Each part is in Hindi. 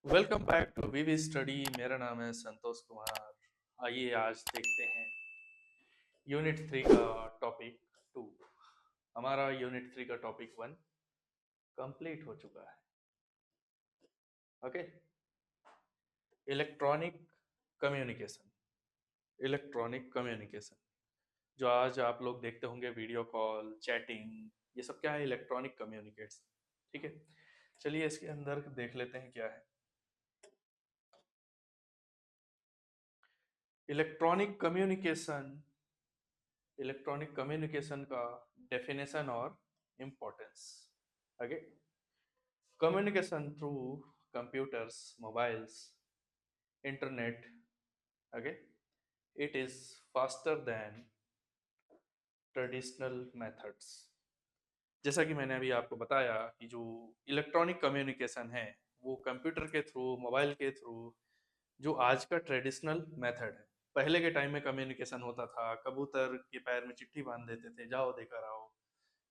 Welcome back to VV study. मेरा नाम है संतोष कुमार। आइए आज देखते हैं यूनिट 3 का टॉपिक 2। हमारा यूनिट 3 का टॉपिक 1 कंप्लीट हो चुका है। Okay, electronic communication. Electronic communication जो आज आप लोग देखते होंगे, वीडियो कॉल, चैटिंग, ये सब क्या है? Electronic communication. ठीक है, चलिए इसके अंदर देख लेते हैं क्या है इलेक्ट्रॉनिक कम्युनिकेशन। इलेक्ट्रॉनिक कम्युनिकेशन का डेफिनेशन और importance. Okay, communication through computers, mobiles, internet. Okay, it is faster than traditional methods. जैसा कि मैंने अभी आपको बताया कि जो इलेक्ट्रॉनिक कम्युनिकेशन है वो कंप्यूटर के थ्रू, मोबाइल के थ्रू, जो आज का ट्रेडिशनल मेथड है। पहले के टाइम में कम्युनिकेशन होता था, कबूतर के पैर में चिट्ठी बांध देते थे, जाओ देकर आओ।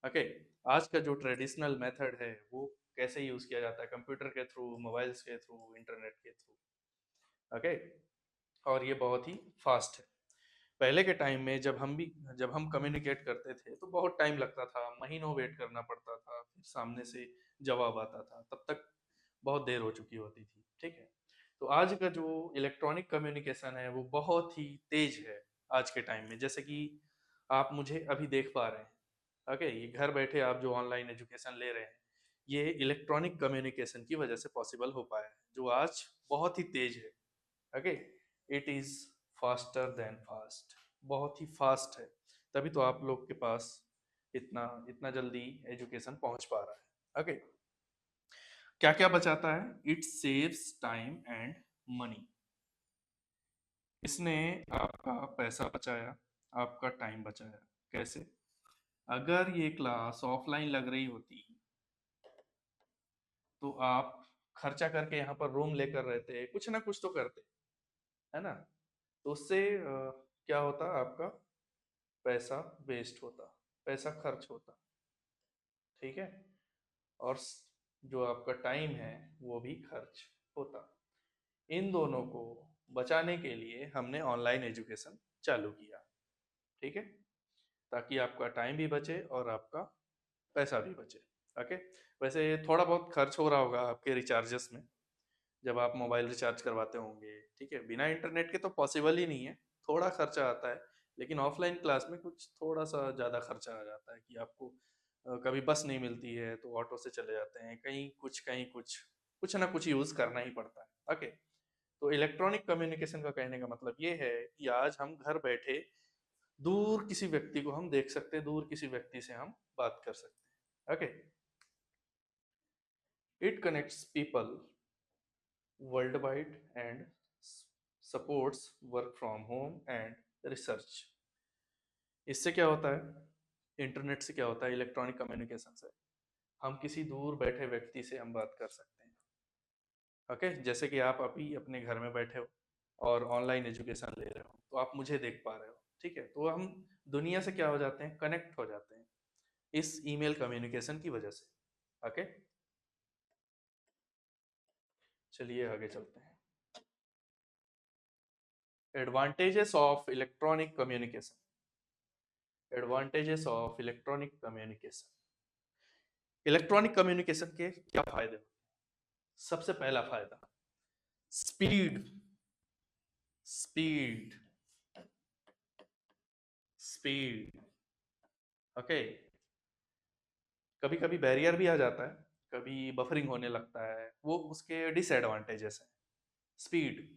ओके, आज का जो ट्रेडिशनल मेथड है वो कैसे यूज किया जाता है? कंप्यूटर के थ्रू, मोबाइल्स के थ्रू, इंटरनेट के थ्रू। ओके, और ये बहुत ही फास्ट है। पहले के टाइम में जब हम कम्युनिकेट करते थे तो बहुत टाइम लगता था, महीनों वेट करना पड़ता था, फिर सामने से जवाब आता था, तब तक बहुत देर हो चुकी होती थी। ठीक है, तो आज का जो इलेक्ट्रॉनिक कम्युनिकेशन है वो बहुत ही तेज है आज के टाइम में। जैसे कि आप मुझे अभी देख पा रहे हैं। ओके, ये घर बैठे आप जो ऑनलाइन एजुकेशन ले रहे हैं, ये इलेक्ट्रॉनिक कम्युनिकेशन की वजह से पॉसिबल हो पाया है, जो आज बहुत ही तेज है। Okay, it is faster than fast, बहुत ही फास्ट है, तभी तो आप लोग के पास इतना इतना जल्दी एजुकेशन पहुंच पा रहा है। ओके, क्या क्या बचाता है? It saves time and money. इसने आपका पैसा बचाया, आपका टाइम बचाया। कैसे? अगर ये क्लास ऑफलाइन लग रही होती तो आप खर्चा करके यहाँ पर रूम लेकर रहते, कुछ ना कुछ तो करते, है ना? तो उससे क्या होता? आपका पैसा वेस्ट होता, पैसा खर्च होता। ठीक है, और जो आपका टाइम है वो भी खर्च होता। इन दोनों को बचाने के लिए हमने ऑनलाइन एजुकेशन चालू किया। ठीक है, ताकि आपका टाइम भी बचे और आपका पैसा भी बचे। ओके, वैसे थोड़ा बहुत खर्च हो रहा होगा आपके रिचार्जेस में, जब आप मोबाइल रिचार्ज करवाते होंगे। ठीक है, बिना इंटरनेट के तो पॉसिबल ही नहीं है, थोड़ा खर्चा आता है। लेकिन ऑफलाइन क्लास में कुछ थोड़ा सा ज़्यादा खर्चा आ जाता है कि आपको कभी बस नहीं मिलती है तो ऑटो से चले जाते हैं, कहीं कुछ कुछ ना कुछ यूज़ करना ही पड़ता है। ओके, तो इलेक्ट्रॉनिक कम्युनिकेशन का कहने का मतलब ये है कि आज हम घर बैठे दूर किसी व्यक्ति को हम देख सकते हैं, दूर किसी व्यक्ति से हम बात कर सकते हैं। Okay, it connects people world wide and supports work from home and research. इससे क्या होता है? इंटरनेट से क्या होता है? इलेक्ट्रॉनिक कम्युनिकेशन से हम किसी दूर बैठे व्यक्ति से हम बात कर सकते हैं। ओके, जैसे कि आप अभी अपने घर में बैठे हो और ऑनलाइन एजुकेशन ले रहे हो, तो आप मुझे देख पा रहे हो। ठीक है, तो हम दुनिया से क्या हो जाते हैं? कनेक्ट हो जाते हैं इस ईमेल कम्युनिकेशन की वजह से। ओके, चलिए आगे चलते हैं। Advantages of electronic communication. Advantages of electronic communication. Electronic communication के क्या फायदे? सबसे पहला फायदा, स्पीड। Speed, speed. ओके, कभी कभी बैरियर भी आ जाता है, कभी बफरिंग होने लगता है, वो उसके डिसएडवांटेजेस हैं। स्पीड,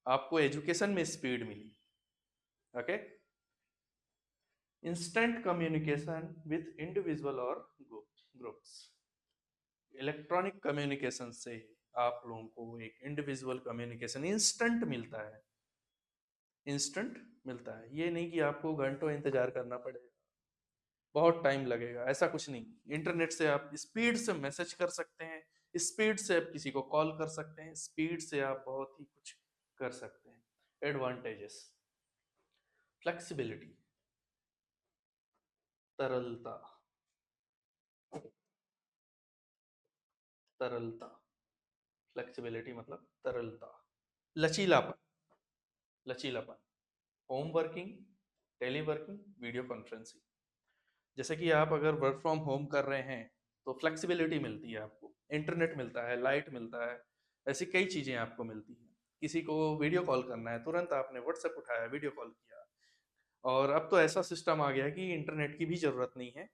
आपको एजुकेशन में स्पीड मिली। Okay, instant communication with individual और ग्रुप्स। इलेक्ट्रॉनिक कम्युनिकेशन से आप लोगों को एक इंडिविजुअल कम्युनिकेशन इंस्टेंट मिलता है। इंस्टेंट मिलता है, ये नहीं कि आपको घंटों इंतजार करना पड़ेगा, बहुत टाइम लगेगा, ऐसा कुछ नहीं। इंटरनेट से आप स्पीड से मैसेज कर सकते हैं, स्पीड से आप किसी को कॉल कर सकते हैं, स्पीड से आप बहुत ही कुछ कर सकते हैं। एडवांटेजेस, फ्लेक्सिबिलिटी, तरलता। तरलता, फ्लेक्सिबिलिटी मतलब तरलता, लचीलापन, लचीलापन, home working, teleworking, video conferencing. जैसे कि आप अगर वर्क फ्रॉम होम कर रहे हैं तो फ्लेक्सिबिलिटी मिलती है आपको, इंटरनेट मिलता है, लाइट मिलता है, ऐसी कई चीज़ें आपको मिलती हैं। किसी को वीडियो कॉल करना है, तुरंत आपने व्हाट्सएप उठाया, वीडियो कॉल किया। और अब तो ऐसा सिस्टम आ गया है कि इंटरनेट की भी ज़रूरत नहीं है,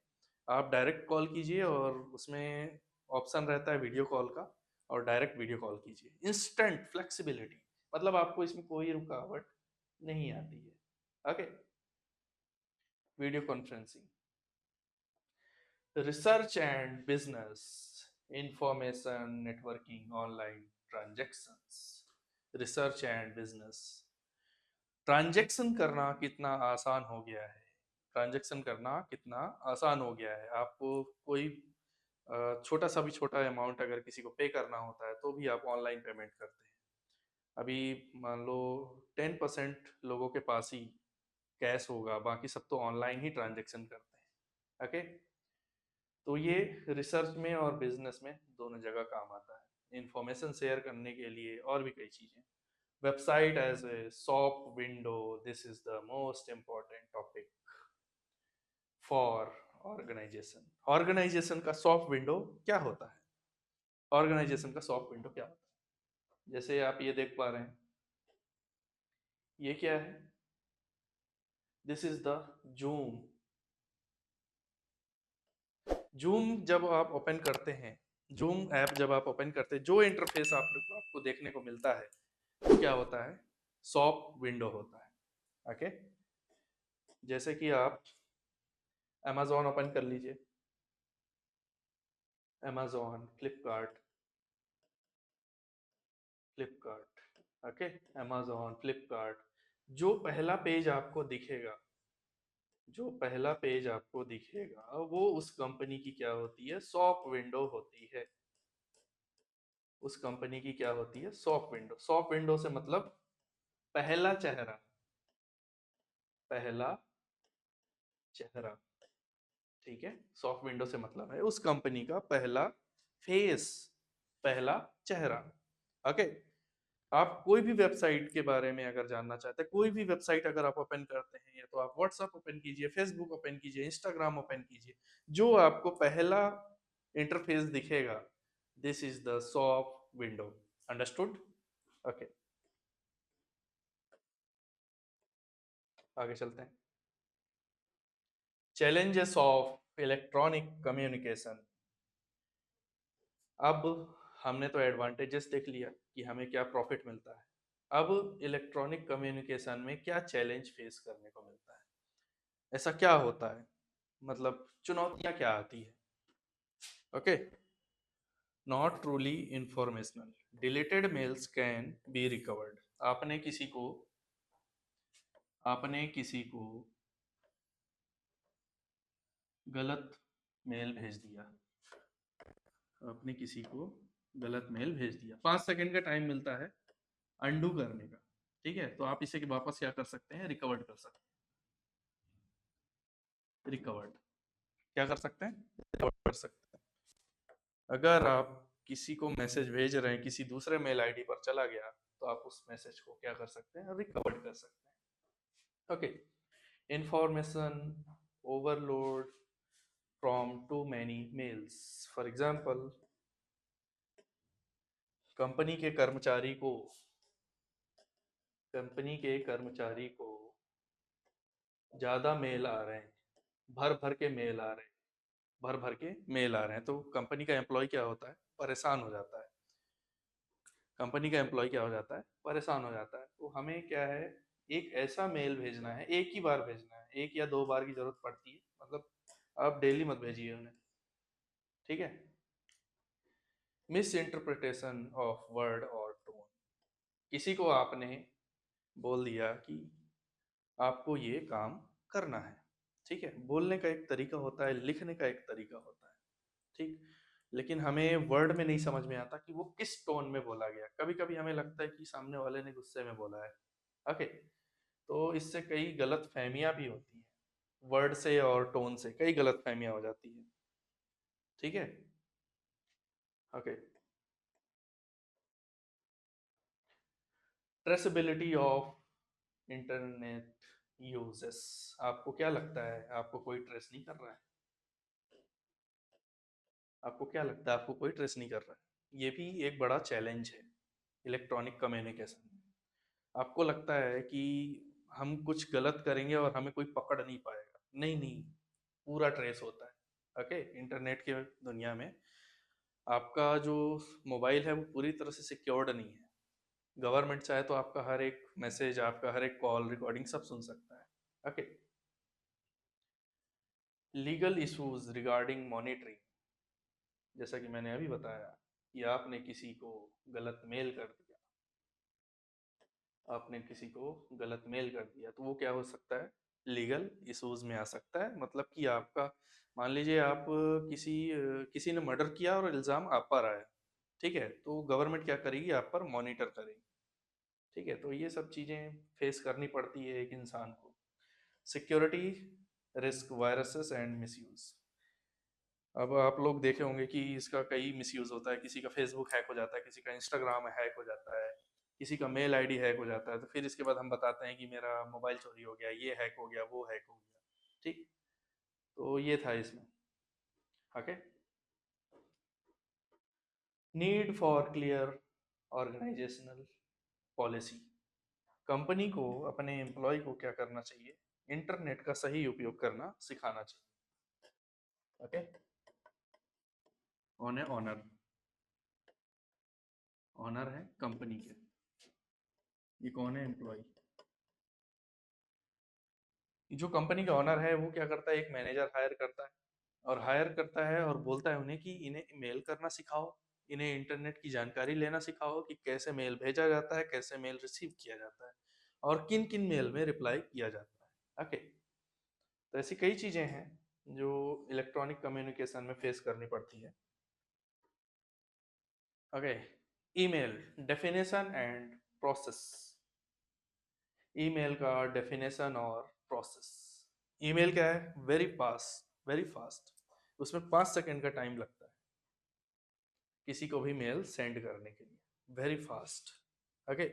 आप डायरेक्ट कॉल कीजिए और उसमें ऑप्शन रहता है वीडियो कॉल का, और डायरेक्ट वीडियो कॉल कीजिए। इंस्टेंट फ्लेक्सिबिलिटी, मतलब आपको इसमें कोई रुकावट नहीं आती है। Okay. Video conferencing, research and business, information networking, online transactions. Research and business, transaction करना कितना आसान हो गया है, ट्रांजैक्शन करना कितना आसान हो गया है। आपको कोई छोटा सा भी छोटा अमाउंट अगर किसी को पे करना होता है तो भी आप ऑनलाइन पेमेंट करते हैं। अभी मान लो 10% लोगों के पास ही कैश होगा, बाकी सब तो ऑनलाइन ही ट्रांजैक्शन करते हैं। ओके। तो ये रिसर्च में और बिजनेस में दोनों जगह काम आता है, इंफॉर्मेशन शेयर करने के लिए और भी कई चीज़ें। Website as a shop window, this is the most important topic for organisation. Organisation का शॉप विंडो क्या होता है? ऑर्गेनाइजेशन का शॉप विंडो क्या होता है? जैसे आप ये देख पा रहे हैं, ये क्या है? This is the zoom. Zoom जब आप ओपन करते हैं, जूम ऐप जब आप ओपन करते हैं, जो इंटरफेस आपको देखने को मिलता है वो क्या होता है? शॉप विंडो होता है। ओके। जैसे कि आप अमेजोन ओपन कर लीजिए, Amazon, Flipkart, Flipkart. Okay. Amazon, Flipkart, जो पहला पेज आपको दिखेगा, जो पहला पेज आपको दिखेगा वो उस कंपनी की क्या होती है? शॉप विंडो होती है। उस कंपनी की क्या होती है? Shop window. शॉप विंडो से मतलब पहला चेहरा, पहला चेहरा। ठीक है। शॉप विंडो से मतलब है उस कंपनी का पहला फेस, पहला चेहरा। ओके। आप कोई भी वेबसाइट के बारे में अगर जानना चाहते हैं, कोई भी वेबसाइट अगर आप ओपन करते हैं, या तो आप व्हाट्सएप ओपन कीजिए, फेसबुक ओपन कीजिए, इंस्टाग्राम ओपन कीजिए, जो आपको पहला इंटरफेस दिखेगा, this is the shop window. Understood? Okay. आगे चलते हैं। Challenges of electronic communication. अब हमने तो एडवांटेजेस देख लिया कि हमें क्या प्रॉफिट मिलता है। अब इलेक्ट्रॉनिक कम्युनिकेशन में क्या चैलेंज फेस करने को मिलता है, ऐसा क्या होता है, मतलब चुनौतियां क्या आती है? Okay. Not truly informational, deleted mails can be recovered. आपने किसी को आपने किसी को गलत मेल भेज दिया, आपने किसी को गलत मेल भेज दिया, 5 सेकंड का टाइम मिलता है अंडू करने का। ठीक है, तो आप इसे वापस क्या कर सकते हैं? रिकवर्ड कर सकते हैं। रिकवर्ड क्या कर सकते हैं? रिकवर्ड कर सकते हैं। अगर आप किसी को मैसेज भेज रहे हैं, किसी दूसरे मेल आईडी पर चला गया, तो आप उस मैसेज को क्या कर सकते हैं? रिकवर्ड कर सकते हैं। Okay. Information overload from too many mails. For example, company के कर्मचारी को कंपनी के कर्मचारी को ज़्यादा मेल आ रहे हैं, भर भर के मेल आ रहे हैं, भर भर के मेल आ रहे हैं, तो कंपनी का एम्प्लॉय क्या होता है? परेशान हो जाता है। कंपनी का एम्प्लॉय क्या हो जाता है? परेशान हो जाता है। तो हमें क्या है? एक ऐसा मेल भेजना है, एक ही बार भेजना है, एक या दो बार की जरूरत पड़ती है, मतलब आप डेली मत भेजिए उन्हें। ठीक है। मिस इंटरप्रिटेशन ऑफ वर्ड और टोन, किसी को आपने बोल दिया कि आपको ये काम करना है। ठीक है, बोलने का एक तरीका होता है, लिखने का एक तरीका होता है। ठीक। लेकिन हमें वर्ड में नहीं समझ में आता कि वो किस टोन में बोला गया। कभी कभी हमें लगता है कि सामने वाले ने गुस्से में बोला है। ओके। तो इससे कई गलत फहमियाँ भी होती हैं, वर्ड से और टोन से कई गलत फहमियाँ हो जाती हैं। ठीक है। Okay. Traceability of internet uses, आपको क्या लगता है आपको कोई ट्रेस नहीं कर रहा है? आपको क्या लगता है आपको कोई ट्रेस नहीं कर रहा है? ये भी एक बड़ा चैलेंज है इलेक्ट्रॉनिक कम्युनिकेशन में। आपको लगता है कि हम कुछ गलत करेंगे और हमें कोई पकड़ नहीं पाएगा, नहीं नहीं, पूरा ट्रेस होता है। ओके, इंटरनेट के दुनिया में आपका जो मोबाइल है वो पूरी तरह से सिक्योर्ड नहीं है। गवर्नमेंट चाहे तो आपका हर एक मैसेज, आपका हर एक कॉल रिकॉर्डिंग सब सुन सकता है। Okay, legal issues regarding monitoring, जैसा कि मैंने अभी बताया कि आपने किसी को गलत मेल कर दिया, आपने किसी को गलत मेल कर दिया तो वो क्या हो सकता है, लीगल इश्यूज में आ सकता है। मतलब कि आपका, मान लीजिए आप किसी ने मर्डर किया और इल्ज़ाम आप पर आया, ठीक है, तो गवर्नमेंट क्या करेगी, आप पर मॉनिटर करेगी। ठीक है, तो ये सब चीज़ें फेस करनी पड़ती है एक इंसान को। Security risk, viruses and misuse. अब आप लोग देखे होंगे कि इसका कई मिसयूज होता है, किसी का फेसबुक हैक हो जाता है, किसी का इंस्टाग्राम हैक हो जाता है, किसी का मेल आईडी हैक हो जाता है, तो फिर इसके बाद हम बताते हैं कि मेरा मोबाइल चोरी हो गया, ये हैक हो गया, वो हैक हो गया। ठीक, तो ये था इसमें। Okay, need for clear organisational policy. Company को अपने एम्प्लॉय को क्या करना चाहिए, इंटरनेट का सही उपयोग करना सिखाना चाहिए। ओके, ऑनर, ऑनर है कंपनी के, ये कौन है, एम्प्लॉय। जो कंपनी का ऑनर है वो क्या करता है, एक मैनेजर हायर करता है, और हायर करता है और बोलता है उन्हें कि इन्हें मेल करना सिखाओ, इन्हें इंटरनेट की जानकारी लेना सिखाओ कि कैसे मेल भेजा जाता है, कैसे मेल रिसीव किया जाता है, और किन किन मेल में रिप्लाई किया जाता है। ओके, तो ऐसी कई चीज़ें हैं जो इलेक्ट्रॉनिक कम्युनिकेशन में फेस करनी पड़ती है। Okay, email definition and process. Email का डेफिनेशन और प्रोसेस। ईमेल क्या है, वेरी फास्ट, वेरी फास्ट, उसमें 5 सेकंड का टाइम लगता है किसी को भी मेल सेंड करने के लिए, वेरी फास्ट। ओके,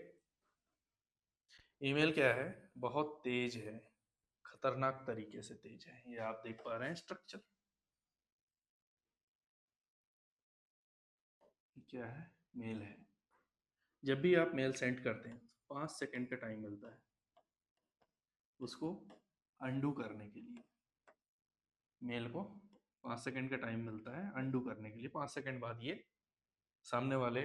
ईमेल क्या है, बहुत तेज है, खतरनाक तरीके से तेज है। ये आप देख पा रहे हैं स्ट्रक्चर, क्या है, मेल है। जब भी आप मेल सेंड करते हैं 5 सेकंड का टाइम मिलता है उसको अंडू करने के लिए। मेल को 5 सेकंड का टाइम मिलता है अंडू करने के लिए। 5 सेकंड बाद ये सामने वाले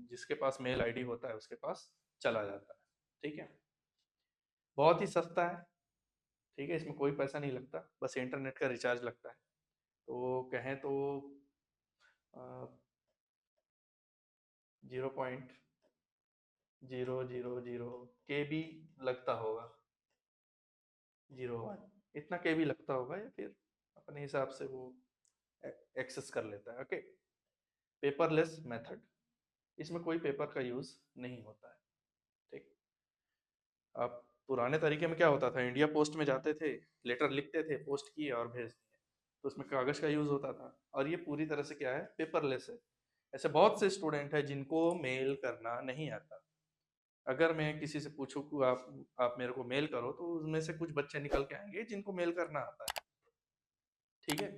जिसके पास मेल आईडी होता है उसके पास चला जाता है। ठीक है, बहुत ही सस्ता है। ठीक है, इसमें कोई पैसा नहीं लगता, बस इंटरनेट का रिचार्ज लगता है। तो कहें तो 0.0000 के बी लगता होगा, 01 इतना के बी लगता होगा, या फिर अपने हिसाब से वो एक्सेस कर लेता है। ओके, पेपरलेस मेथड, इसमें कोई पेपर का यूज नहीं होता है। ठीक, अब पुराने तरीके में क्या होता था, इंडिया पोस्ट में जाते थे, लेटर लिखते थे, पोस्ट किए और भेज दिए, तो उसमें कागज का यूज होता था। और ये पूरी तरह से क्या है, पेपरलेस है। ऐसे बहुत से स्टूडेंट हैं जिनको मेल करना नहीं आता। अगर मैं किसी से पूछूं कि आप मेरे को मेल करो, तो उसमें से कुछ बच्चे निकल के आएंगे जिनको मेल करना आता है। ठीक है,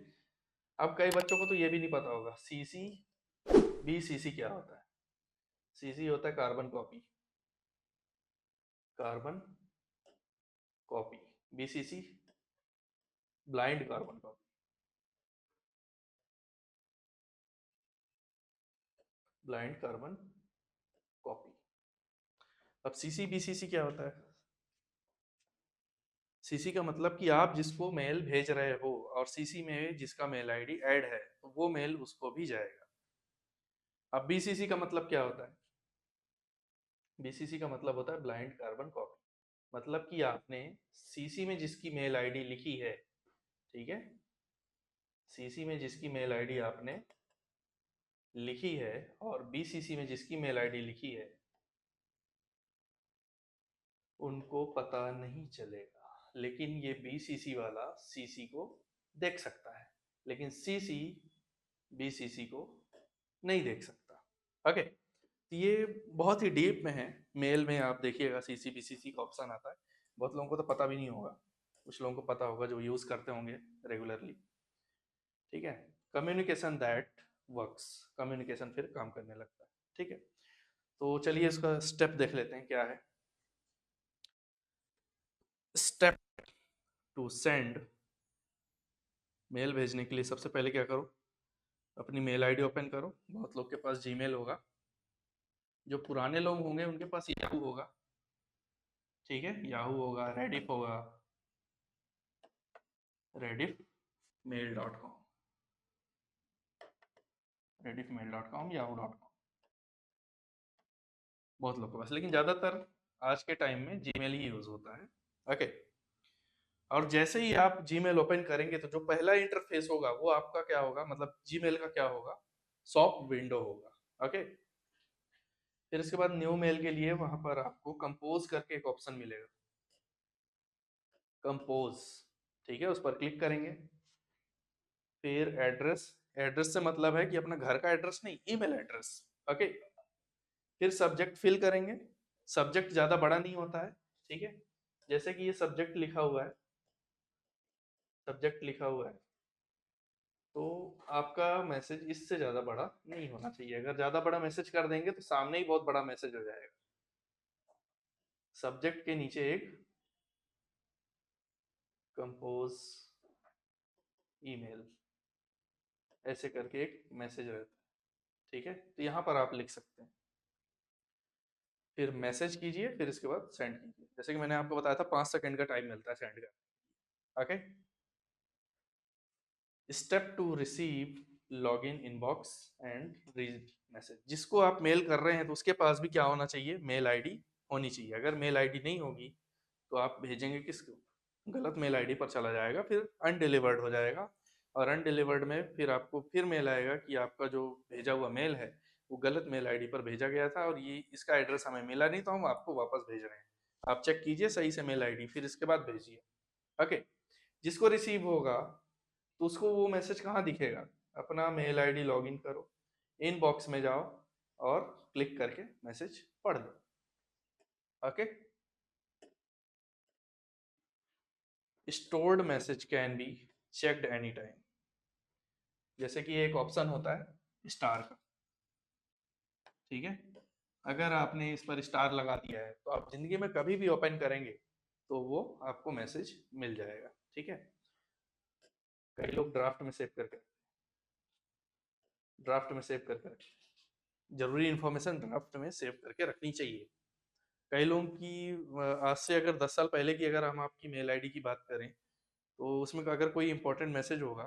अब कई बच्चों को तो ये भी नहीं पता होगा सीसी बीसीसी क्या होता है। सीसी होता है carbon copy, carbon copy. BCC blind carbon copy, blind carbon copy. अब सीसी बीसीसी क्या होता है, सीसी का मतलब कि आप जिसको मेल भेज रहे हो और सीसी में जिसका मेल आईडी ऐड है, तो वो मेल उसको भी जाएगा। अब बीसीसी का मतलब क्या होता है, बीसीसी का मतलब होता है ब्लाइंड कार्बन कॉपी। मतलब कि आपने सीसी में जिसकी मेल आईडी लिखी है, ठीक है, सीसी में जिसकी मेल आईडी आपने लिखी है और बीसीसी में जिसकी मेल आईडी लिखी है, उनको पता नहीं चलेगा। लेकिन ये बीसीसी वाला सीसी को देख सकता है, लेकिन सीसी बीसीसी को नहीं देख सकता। ओके, ये बहुत ही डीप में है। मेल में आप देखिएगा सीसीबीसीसी का ऑप्शन आता है, बहुत लोगों को तो पता भी नहीं होगा, कुछ लोगों को पता होगा जो यूज़ करते होंगे रेगुलरली। ठीक है, कम्युनिकेशन दैट वर्क्स, कम्युनिकेशन फिर काम करने लगता है। ठीक है, तो चलिए इसका स्टेप देख लेते हैं क्या है। स्टेप टू सेंड, मेल भेजने के लिए सबसे पहले क्या करो, अपनी मेल आईडी ओपन करो। बहुत लोग के पास जीमेल होगा, जो पुराने लोग होंगे उनके पास याहू होगा। ठीक है, याहू होगा, रेडिफ होगा, Rediff mail dot com, Rediff mail dot com, Yahoo dot com, बहुत लोग के पास, लेकिन ज़्यादातर आज के टाइम में जीमेल ही यूज़ होता है। ओके, और जैसे ही आप जीमेल ओपन करेंगे तो जो पहला इंटरफेस होगा वो आपका क्या होगा, मतलब जीमेल का क्या होगा, सॉफ्ट विंडो होगा। ओके, फिर इसके बाद न्यू मेल के लिए वहां पर आपको कंपोज करके एक ऑप्शन मिलेगा, कंपोज। ठीक है, उस पर क्लिक करेंगे। फिर एड्रेस, एड्रेस से मतलब है कि अपना घर का एड्रेस नहीं, ईमेल एड्रेस। ओके, फिर सब्जेक्ट फिल करेंगे। सब्जेक्ट ज़्यादा बड़ा नहीं होता है। ठीक है, जैसे कि ये सब्जेक्ट लिखा हुआ है, सब्जेक्ट लिखा हुआ है, तो आपका मैसेज इससे ज़्यादा बड़ा नहीं होना चाहिए। अगर ज़्यादा बड़ा मैसेज कर देंगे तो सामने ही बहुत बड़ा मैसेज हो जाएगा। सब्जेक्ट के नीचे एक कंपोज ईमेल ऐसे करके एक मैसेज रहता है। ठीक है, तो यहाँ पर आप लिख सकते हैं, फिर मैसेज कीजिए, फिर इसके बाद सेंड कीजिए। जैसे कि मैंने आपको बताया था 5 सेकंड का टाइम मिलता है सेंड का। Okay, step two receive log in inbox and read message. जिसको आप मेल कर रहे हैं तो उसके पास भी क्या होना चाहिए, मेल आईडी होनी चाहिए। अगर मेल आईडी नहीं होगी तो आप भेजेंगे किसको, गलत मेल आईडी पर चला जाएगा, फिर अनडिलीवर्ड हो जाएगा। और अनडिलीवर्ड में फिर आपको फिर मेल आएगा कि आपका जो भेजा हुआ मेल है वो गलत मेल आईडी पर भेजा गया था और ये इसका एड्रेस हमें मिला नहीं, तो हम आपको वापस भेज रहे हैं। आप चेक कीजिए सही से मेल आईडी, फिर इसके बाद भेजिए। ओके, जिसको रिसीव होगा तो उसको वो मैसेज कहाँ दिखेगा, अपना मेल आईडी लॉगिन करो, इनबॉक्स में जाओ और क्लिक करके मैसेज पढ़ लो। Okay, stored message can be checked any time. जैसे कि एक ऑप्शन होता है स्टार का। ठीक है, अगर आपने इस पर स्टार लगा दिया है तो आप जिंदगी में कभी भी ओपन करेंगे तो वो आपको मैसेज मिल जाएगा। ठीक है, कई लोग ड्राफ्ट में सेव करके, ड्राफ्ट में सेव करके, जरूरी इंफॉर्मेशन ड्राफ्ट में सेव करके रखनी चाहिए। कई लोगों की आज से अगर 10 साल पहले की अगर हम आपकी मेल आईडी की बात करें तो उसमें अगर कोई इंपॉर्टेंट मैसेज होगा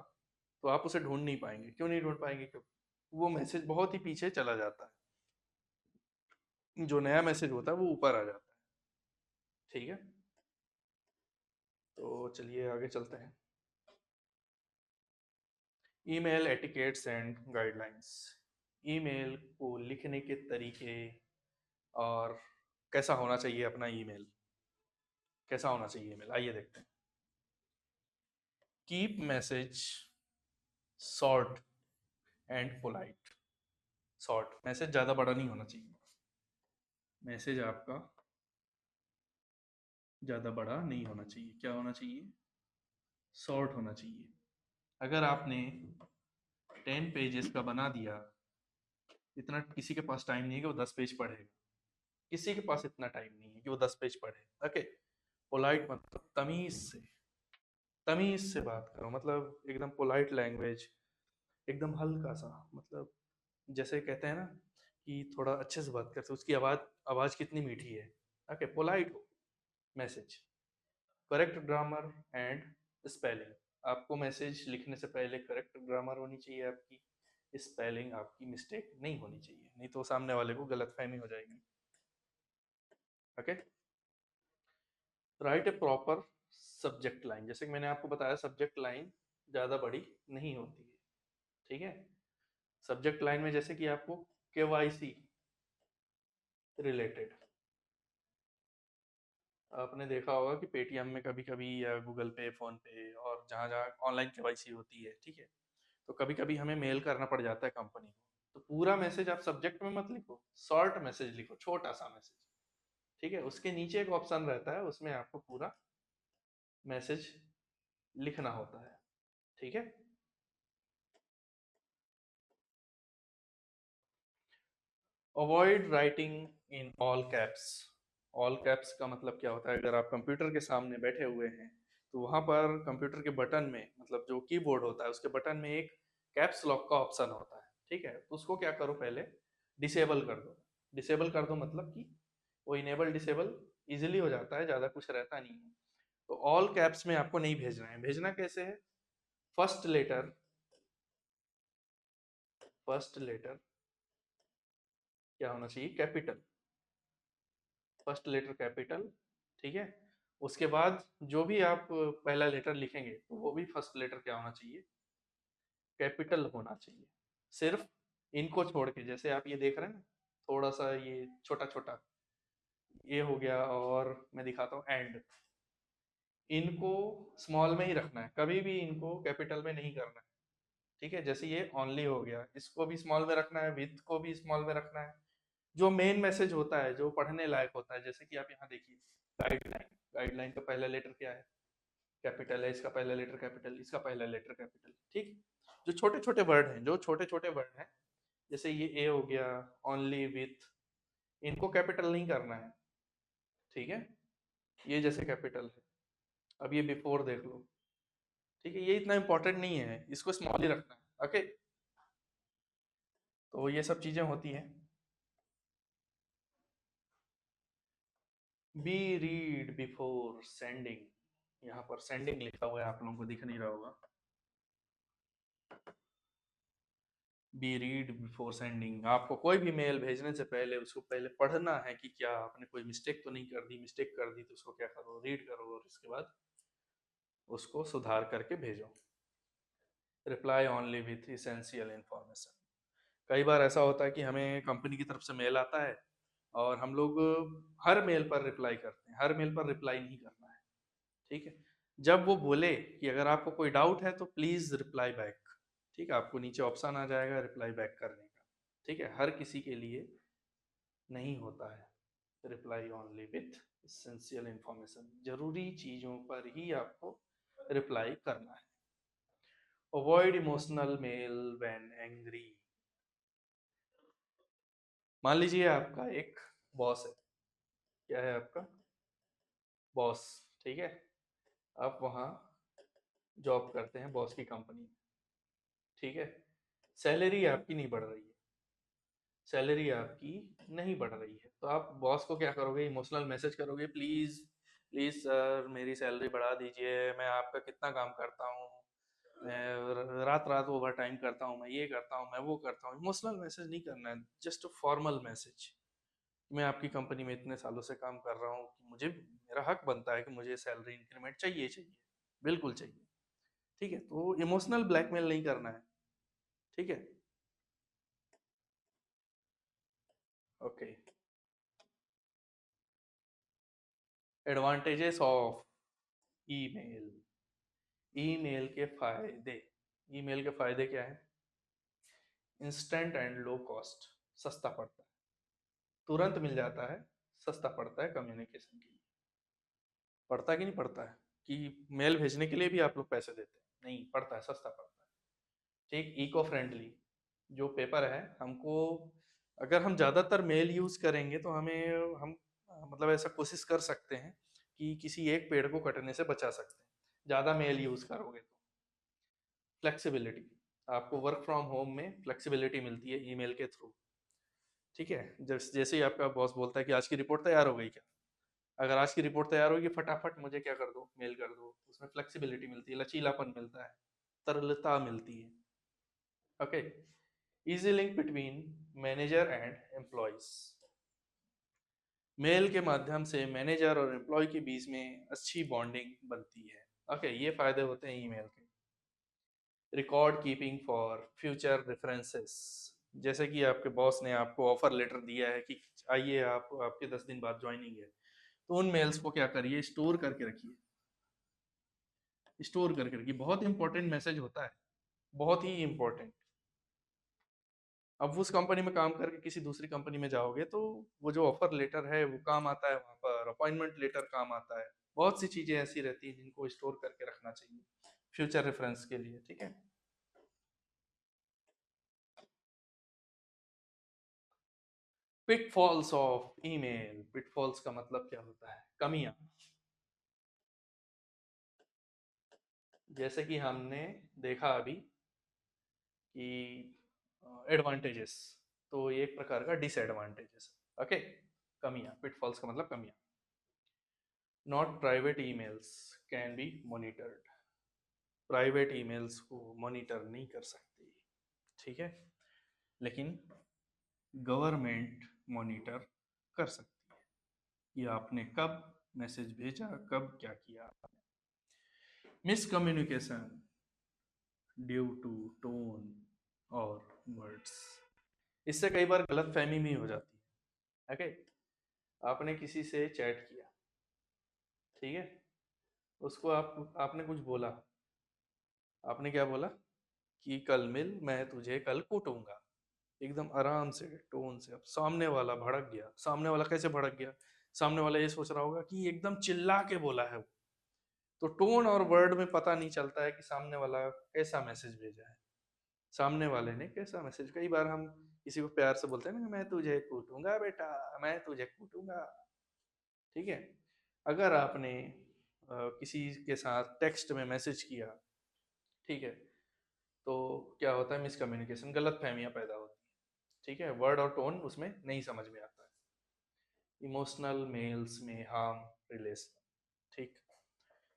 तो आप उसे ढूंढ नहीं पाएंगे। क्यों नहीं ढूंढ पाएंगे, क्यों, वो मैसेज बहुत ही पीछे चला जाता है, जो नया मैसेज होता है वो ऊपर आ जाता है। ठीक है, तो चलिए आगे चलते हैं। Email etiquettes and guidelines, email को लिखने के तरीके और कैसा होना चाहिए अपना ईमेल, कैसा होना चाहिए ईमेल, आइए देखते हैं। Keep message short and polite. Short, message ज़्यादा बड़ा नहीं होना चाहिए, मैसेज आपका ज़्यादा बड़ा नहीं होना चाहिए। क्या होना चाहिए, शॉर्ट होना चाहिए। अगर आपने 10 पेजेस का बना दिया, इतना किसी के पास टाइम नहीं है कि वो 10 पेज पढ़ेगा, किसी के पास इतना टाइम नहीं है कि वो 10 पेज पढ़े। ओके, पोलाइट मतलब तमीज से, तमीज से बात करो, मतलब एकदम पोलाइट लैंग्वेज, एकदम हल्का सा, मतलब जैसे कहते हैं ना कि थोड़ा अच्छे से बात करते, उसकी आवाज़, आवाज़ कितनी मीठी है। Okay, polite message, correct grammar and spelling. आपको मैसेज लिखने से पहले करेक्ट ग्रामर होनी चाहिए आपकी, स्पेलिंग आपकी मिस्टेक नहीं होनी चाहिए, नहीं तो सामने वाले को गलतफहमी हो जाएगी। ओके, राइट ए प्रॉपर सब्जेक्ट लाइन। जैसे कि मैंने आपको बताया सब्जेक्ट लाइन ज़्यादा बड़ी नहीं होती है। ठीक है, सब्जेक्ट लाइन में जैसे कि आपको केवाईसी रिलेटेड, आपने देखा होगा कि पेटीएम में कभी कभी या गूगल पे, फोन पे और जहाँ जहाँ ऑनलाइन केवाईसी होती है, ठीक है, तो कभी कभी हमें मेल करना पड़ जाता है कंपनी को। तो पूरा मैसेज आप सब्जेक्ट में मत लिखो, शॉर्ट मैसेज लिखो, छोटा सा मैसेज। ठीक है, उसके नीचे एक ऑप्शन रहता है, उसमें आपको पूरा मैसेज लिखना होता है। ठीक है। Avoid writing in all caps. All caps का मतलब क्या होता है, अगर आप कंप्यूटर के सामने बैठे हुए हैं तो वहां पर कंप्यूटर के बटन में, मतलब जो कीबोर्ड होता है उसके बटन में एक कैप्स लॉक का ऑप्शन होता है। ठीक है, तो उसको क्या करो, पहले डिसेबल कर दो। डिसेबल कर दो मतलब कि वो इनेबल डिसेबल इजिली हो जाता है, ज़्यादा कुछ रहता नहीं है। तो ऑल कैप्स में आपको नहीं भेजना है। भेजना कैसे है, फर्स्ट लेटर, फर्स्ट लेटर क्या होना चाहिए, कैपिटल, फर्स्ट लेटर कैपिटल। ठीक है, उसके बाद जो भी आप पहला लेटर लिखेंगे तो वो भी फर्स्ट लेटर क्या होना चाहिए, कैपिटल होना चाहिए। सिर्फ इनको छोड़ के, जैसे आप ये देख रहे हैं ना, थोड़ा सा ये छोटा छोटा ये हो गया, और मैं दिखाता हूँ एंड, इनको स्मॉल में ही रखना है, कभी भी इनको कैपिटल में नहीं करना है। ठीक है, जैसे ये ओनली हो गया, इसको भी स्मॉल में रखना है, विथ को भी स्मॉल में रखना है। जो मेन मैसेज होता है, जो पढ़ने लायक होता है, जैसे कि आप यहाँ देखिए, गाइडलाइन, गाइडलाइन का पहला लेटर क्या है, कैपिटल है, इसका पहला लेटर कैपिटल, इसका पहला लेटर कैपिटल। ठीक, जो छोटे छोटे वर्ड हैं, जो छोटे छोटे वर्ड हैं, जैसे ये ए हो गया, ओनली, विथ, इनको कैपिटल नहीं करना है। ठीक है, ये जैसे कैपिटल है। अब ये बिफोर देख लो। ठीक है, ये इतना इंपॉर्टेंट नहीं है, इसको स्मॉल ही रखना है। ओके, तो ये सब चीजें होती हैं। बी रीड बिफोर सेंडिंग, यहाँ पर सेंडिंग लिखा हुआ है, आप लोगों को दिख नहीं रहा होगा। बी रीड बिफोर सेंडिंग, आपको कोई भी मेल भेजने से पहले उसको पहले पढ़ना है कि क्या आपने कोई मिस्टेक तो नहीं कर दी। मिस्टेक कर दी तो उसको क्या करो, रीड करो, और उसके बाद उसको सुधार करके भेजो। Reply only with essential information. कई बार ऐसा होता है कि हमें कंपनी की तरफ से मेल आता है और हम लोग हर मेल पर रिप्लाई करते हैं, हर मेल पर रिप्लाई नहीं करना है। ठीक है, जब वो बोले कि अगर आपको कोई डाउट है तो प्लीज रिप्लाई बैक, ठीक है, आपको नीचे ऑप्शन आ जाएगा रिप्लाई बैक करने का। ठीक है, हर किसी के लिए नहीं होता है reply only with essential information, जरूरी चीजों पर ही आपको रिप्लाई करना है। Avoid emotional mail when angry. मान लीजिए आपका एक बॉस है, क्या है आपका, बॉस। ठीक है, आप वहाँ जॉब करते हैं बॉस की कंपनी में। ठीक है, सैलरी आपकी नहीं बढ़ रही है, सैलरी आपकी नहीं बढ़ रही है, तो आप बॉस को क्या करोगे, इमोशनल मैसेज करोगे, प्लीज प्लीज सर मेरी सैलरी बढ़ा दीजिए, मैं आपका कितना काम करता हूँ, मैं रात रात ओवर टाइम करता हूँ, मैं ये करता हूँ, मैं वो करता हूँ। इमोशनल मैसेज नहीं करना है, जस्ट फॉर्मल मैसेज। मैं आपकी कंपनी में इतने सालों से काम कर रहा हूँ कि मुझे, मेरा हक बनता है कि मुझे सैलरी इंक्रीमेंट चाहिए, चाहिए, बिल्कुल चाहिए। ठीक है, तो इमोशनल ब्लैकमेल नहीं करना है। ठीक है, okay. Advantages of email. Email के फायदे, ईमेल के फायदे क्या है, इंस्टेंट एंड लो कॉस्ट, सस्ता पड़ता है, तुरंत मिल जाता है, सस्ता पड़ता है कम्युनिकेशन के लिए। पड़ता है कि नहीं पड़ता है, कि मेल भेजने के लिए भी आप लोग पैसे देते हैं, नहीं पड़ता है, सस्ता पड़ता है। ठीक, इको फ्रेंडली, जो पेपर है हमको, अगर हम ज़्यादातर मेल यूज़ करेंगे तो हमें, हम मतलब ऐसा कोशिश कर सकते हैं कि किसी एक पेड़ को कटने से बचा सकते हैं, ज़्यादा मेल यूज़ करोगे तो। फ्लेक्सिबिलिटी, आपको वर्क फ्रॉम होम में फ्लेक्सिबिलिटी मिलती है ईमेल के थ्रू। ठीक है, जैसे ही आपका बॉस बोलता है कि आज की रिपोर्ट तैयार हो गई क्या, अगर आज की रिपोर्ट तैयार होगी फटाफट मुझे क्या कर दो, मेल कर दो, उसमें फ्लेक्सिबिलिटी मिलती है, लचीलापन मिलता है, तरलता मिलती है। Okay, easy link between manager and employees. Mail के माध्यम से मैनेजर और एम्प्लॉय के बीच में अच्छी बॉन्डिंग बनती है। ओके, ये फायदे होते हैं ईमेल के। Record keeping for future references, जैसे कि आपके बॉस ने आपको ऑफर लेटर दिया है कि आइए आप, आपके 10 दिन बाद ज्वाइनिंग है, तो उन मेल्स को क्या करिए, स्टोर करके रखिए, स्टोर करके रखिए, बहुत इंपॉर्टेंट मैसेज होता है, बहुत ही इंपॉर्टेंट। अब उस कंपनी में काम करके किसी दूसरी कंपनी में जाओगे तो वो जो ऑफर लेटर है वो काम आता है, वहाँ पर अपॉइंटमेंट लेटर काम आता है। बहुत सी चीजें ऐसी रहती हैं जिनको स्टोर करके रखना चाहिए फ्यूचर रेफरेंस के लिए, ठीक है। पिटफॉल्स ऑफ ईमेल, पिटफॉल्स का मतलब क्या होता है? कमियां। जैसे कि हमने देखा अभी कि एडवांटेजेस, तो ये एक प्रकार का डिसएडवांटेजेस। ओके, कमियां, पिटफॉल्स का मतलब कमियां। Not private emails can be monitored, private emails को मॉनिटर नहीं कर सकती, ठीक है, लेकिन गवर्नमेंट मॉनिटर कर सकती है कि आपने कब मैसेज भेजा, कब क्या किया। मिसकम्युनिकेशन ड्यू टू टोन और वर्ड्स, इससे कई बार गलतफहमी भी हो जाती है। ओके, आपने किसी से चैट किया, ठीक है, उसको आपने कुछ बोला, आपने क्या बोला कि कल मिल, मैं तुझे कल कूटूंगा, एकदम आराम से टोन से। अब सामने वाला भड़क गया, सामने वाला कैसे भड़क गया? सामने वाला ये सोच रहा होगा कि एकदम चिल्ला के बोला है वो, तो टोन और वर्ड में पता नहीं चलता है कि सामने वाला कैसा मैसेज भेजा है, सामने वाले ने कैसा मैसेज। कई बार हम किसी को प्यार से बोलते हैं ना, मैं तुझे कूटूंगा बेटा, मैं तुझे कूटूंगा, ठीक है। अगर आपने किसी के साथ टेक्स्ट में मैसेज किया, ठीक है, तो क्या होता है, मिसकम्युनिकेशन, गलत फहमियाँ पैदा होती हैं, ठीक है, वर्ड और टोन उसमें नहीं समझ में आता है। इमोशनल मेल्स में हार्म रिलेशन, ठीक,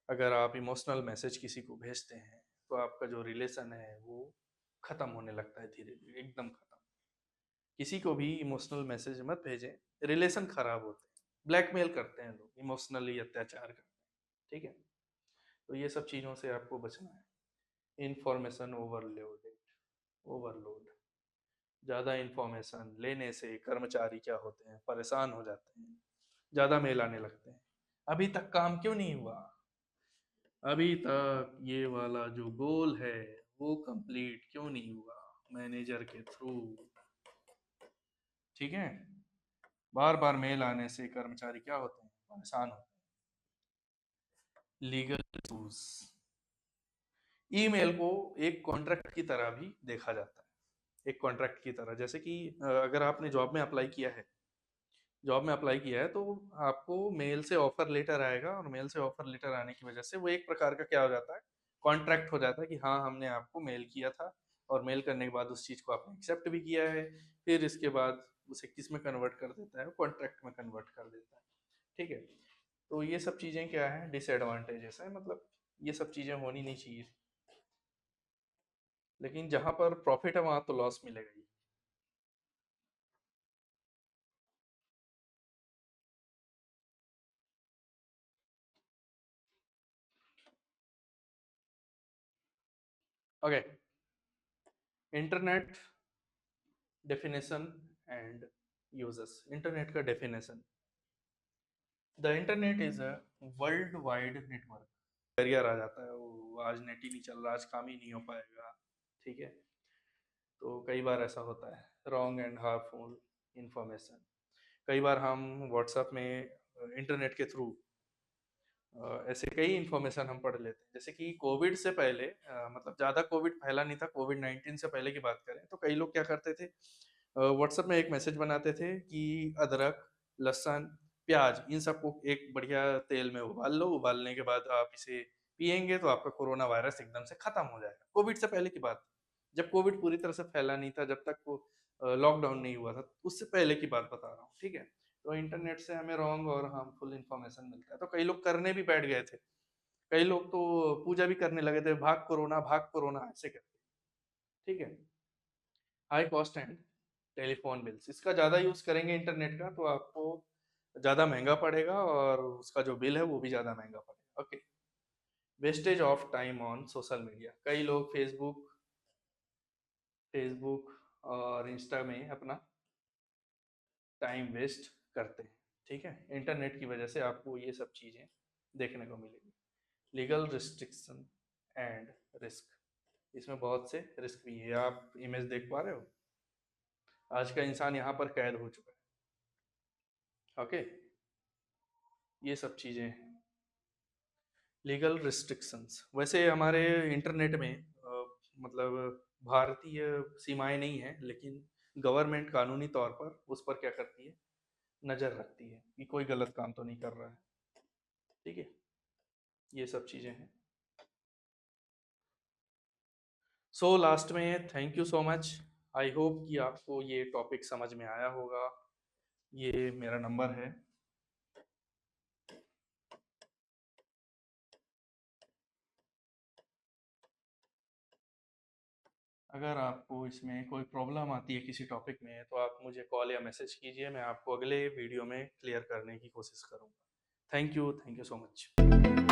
अगर आप इमोशनल मैसेज किसी को भेजते हैं तो आपका जो रिलेशन है वो खत्म होने लगता है धीरे धीरे, एकदम खत्म। किसी को भी इमोशनल मैसेज मत भेजें, रिलेशन खराब होते हैं, ब्लैकमेल करते हैं लोग, इमोशनली अत्याचार करते हैं, ठीक है। तो ये सब चीज़ों से आपको बचना है। इंफॉर्मेशन ओवरलोड, ओवरलोड, ज़्यादा इंफॉर्मेशन लेने से कर्मचारी क्या होते हैं, परेशान हो जाते हैं, ज़्यादा मेल आने लगते हैं। अभी तक काम क्यों नहीं हुआ, अभी तक ये वाला जो गोल है वो कंप्लीट क्यों नहीं हुआ, मैनेजर के थ्रू, ठीक है। बार बार मेल आने से कर्मचारी क्या होते हैं, परेशान होते हैं। लीगल इशूज, ईमेल को एक कॉन्ट्रैक्ट की तरह भी देखा जाता है, एक कॉन्ट्रैक्ट की तरह। जैसे कि अगर आपने जॉब में अप्लाई किया है, जॉब में अप्लाई किया है तो आपको मेल से ऑफर लेटर आएगा, और मेल से ऑफर लेटर आने की वजह से वो एक प्रकार का क्या हो जाता है, कॉन्ट्रैक्ट हो जाता है कि हाँ हमने आपको मेल किया था, और मेल करने के बाद उस चीज़ को आपने एक्सेप्ट भी किया है। फिर इसके बाद उसे किस में कन्वर्ट कर देता है, कॉन्ट्रैक्ट में कन्वर्ट कर देता है, ठीक है। तो ये सब चीज़ें क्या है, डिसएडवांटेजेस है, मतलब ये सब चीज़ें होनी नहीं चाहिए, लेकिन जहाँ पर प्रॉफिट है वहाँ तो लॉस मिलेगा ही। Okay, internet definition and users. Internet का definition, the internet is a world wide network. Barrier आ जाता है, वो आज नेट ही नहीं चल रहा, आज काम ही नहीं हो पाएगा, ठीक है। तो कई बार ऐसा होता है, रॉन्ग एंड हार्मफुल इंफॉर्मेशन। कई बार हम व्हाट्सएप में इंटरनेट के थ्रू ऐसे कई इन्फॉर्मेशन हम पढ़ लेते हैं। जैसे कि कोविड से पहले, मतलब ज़्यादा कोविड फैला नहीं था, कोविड 19 से पहले की बात करें तो कई लोग क्या करते थे, व्हाट्सएप में एक मैसेज बनाते थे कि अदरक, लहसुन, प्याज, इन सबको एक बढ़िया तेल में उबाल लो, उबालने के बाद आप इसे पिएंगे तो आपका कोरोना वायरस एकदम से खत्म हो जाएगा। कोविड से पहले की बात, जब कोविड पूरी तरह से फैला नहीं था, जब तक वो लॉकडाउन नहीं हुआ था, उससे पहले की बात बता रहा हूँ, ठीक है। तो इंटरनेट से हमें रॉन्ग और हार्मफुल इन्फॉर्मेशन मिलता है, तो कई लोग करने भी बैठ गए थे। कई लोग तो पूजा भी करने लगे थे, भाग कोरोना ऐसे करके, ठीक है। High cost and telephone bills, इसका ज़्यादा यूज़ करेंगे इंटरनेट का तो आपको ज़्यादा महंगा पड़ेगा, और उसका जो बिल है वो भी ज़्यादा महंगा पड़ेगा। Okay, wastage of time on social media. कई लोग फेसबुक और इंस्टा में अपना टाइम वेस्ट करते हैं, ठीक है। इंटरनेट की वजह से आपको ये सब चीज़ें देखने को मिलेगी। लीगल रिस्ट्रिक्शन एंड रिस्क, इसमें बहुत से रिस्क भी है। आप इमेज देख पा रहे हो, आज का इंसान यहाँ पर कैद हो चुका है। ओके, ये सब चीज़ें हैं। लीगल रिस्ट्रिक्शंस, वैसे हमारे इंटरनेट में मतलब भारतीय सीमाएं नहीं हैं, लेकिन गवर्नमेंट कानूनी तौर पर उस पर क्या करती है, नज़र रखती है कि कोई गलत काम तो नहीं कर रहा है। ठीक है, ये सब चीज़ें हैं। सो लास्ट में thank you so much. I hope कि आपको ये टॉपिक समझ में आया होगा। ये मेरा नंबर है। अगर आपको इसमें कोई प्रॉब्लम आती है किसी टॉपिक में, तो आप मुझे कॉल या मैसेज कीजिए, मैं आपको अगले वीडियो में क्लियर करने की कोशिश करूँगा। Thank you so much.